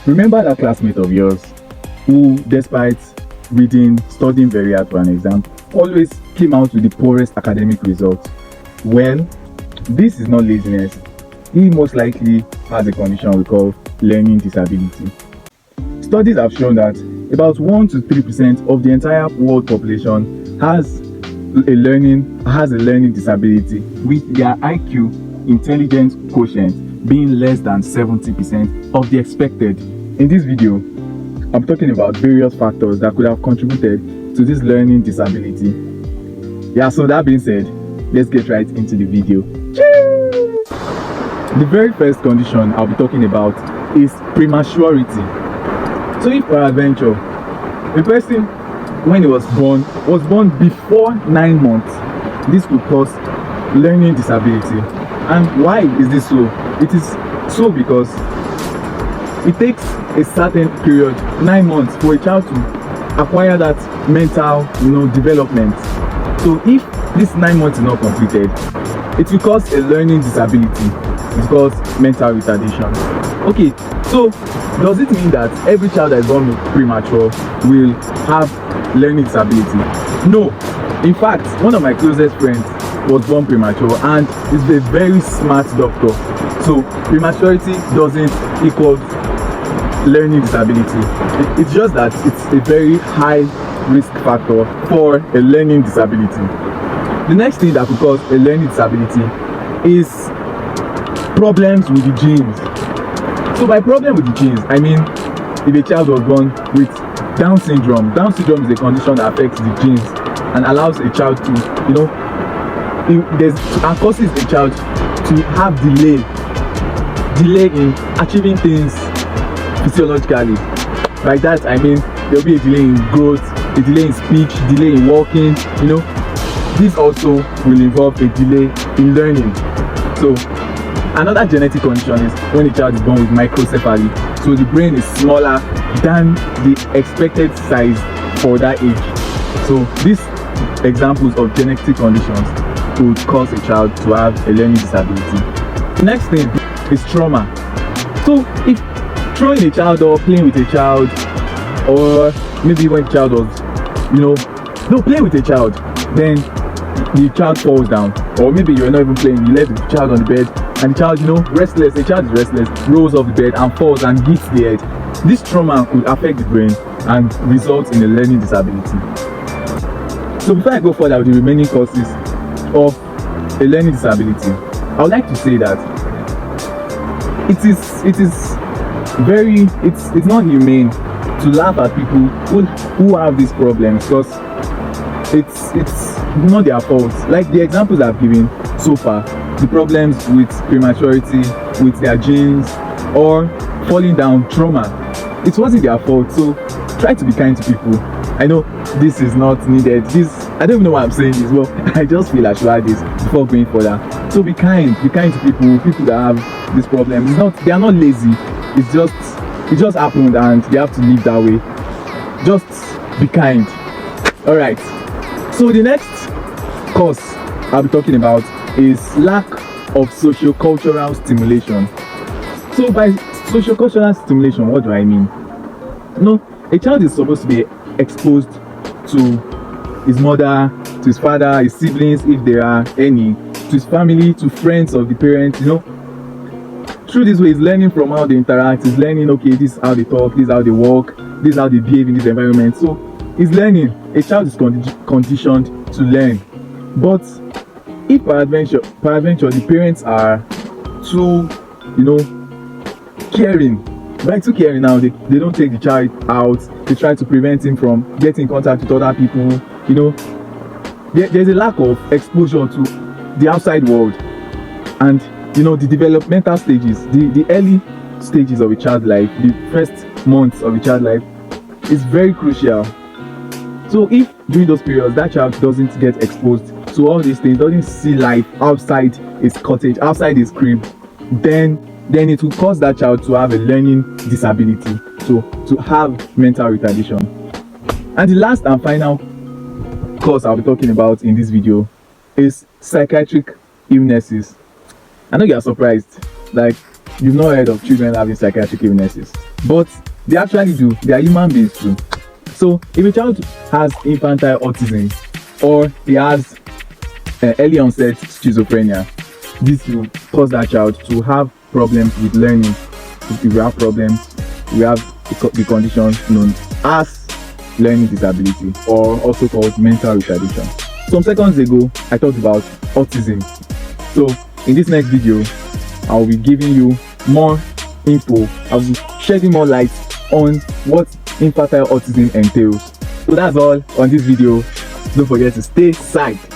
Remember that classmate of yours who, despite studying very hard for an exam, always came out with the poorest academic results? Well, this is not laziness. He most likely has a condition we call learning disability. Studies have shown that about 1 to 3% of the entire world population has a learning disability, with their IQ intelligence quotient being less than 70% of the expected. In this video, I'm talking about various factors that could have contributed to this learning disability. Yeah, so that being said, let's get right into the video. The very first condition I'll be talking about is prematurity. So if peradventure a person, when he was born before 9 months, this could cause learning disability. And why is this so? It is so because it takes a certain period, 9 months, for a child to acquire that mental development. So if this 9 months is not completed, it will cause a learning disability. It causes mental retardation. Okay, so does it mean that every child that is born premature will have learning disability? No. In fact, one of my closest friends was born premature and is a very smart doctor. So prematurity doesn't equal learning disability. It's just that it's a very high risk factor for a learning disability. The next thing that could cause a learning disability is problems with the genes. So by problem with the genes, I mean if a child was born with Down syndrome. Down syndrome is a condition that affects the genes and allows a child to, causes a child to have delay in achieving things physiologically. By that I mean there'll be a delay in growth, a delay in speech, delay in walking. This also will involve a delay in learning. So another genetic condition is when a child is born with microcephaly. So the brain is smaller than the expected size for that age. So these examples of genetic conditions could cause a child to have a learning disability. The next thing is trauma. So if throwing a child or playing with a child, or maybe when the child was playing with a child, then the child falls down, or maybe you're not even playing, you left the child on the bed and the child restless, the child is restless, rolls off the bed and falls and hits the head. This trauma could affect the brain and result in a learning disability. So before I go further with the remaining causes of a learning disability, I would like to say that it's not humane to laugh at people who have these problems, because it's not their fault. Like the examples I've given so far, the problems with prematurity, with their genes, or falling down, trauma, it wasn't their fault. So try to be kind to people. I know this is not needed. I don't even know what I'm saying this, but I just feel I should add this before going further. So be kind to people that have this problem. They are not lazy. It just happened and they have to live that way. Just be kind. Alright. So the next cause I'll be talking about is lack of socio-cultural stimulation. So by socio-cultural stimulation, what do I mean? A child is supposed to be exposed to his mother, to his father, his siblings, if there are any, to his family, to friends of the parents. Through this way, he's learning from how they interact. He's learning, okay, this is how they talk, this is how they walk, this is how they behave in this environment. So he's learning. A child is conditioned to learn. But if peradventure the parents are too caring, by too caring now, they don't take the child out, they try to prevent him from getting in contact with other people. There's a lack of exposure to the outside world, and the developmental stages, the early stages of a child's life, the first months of a child's life is very crucial. So if during those periods that child doesn't get exposed to all these things, doesn't see life outside his cottage, outside his crib, then it will cause that child to have a learning disability, so to have mental retardation. And the last and final cause I'll be talking about in this video is psychiatric illnesses. I know you are surprised, like you've not heard of children having psychiatric illnesses. but they actually do. They are human beings too. So if a child has infantile autism or he has early onset schizophrenia, this will cause that child to have problems with learning. If we have problems, we have the condition known as learning disability, or also called mental retardation. Some seconds ago I talked about autism. So in this next video I will be giving you more info. I'll be shedding more light on what infantile autism entails. So that's all on this video. Don't forget to stay psyched.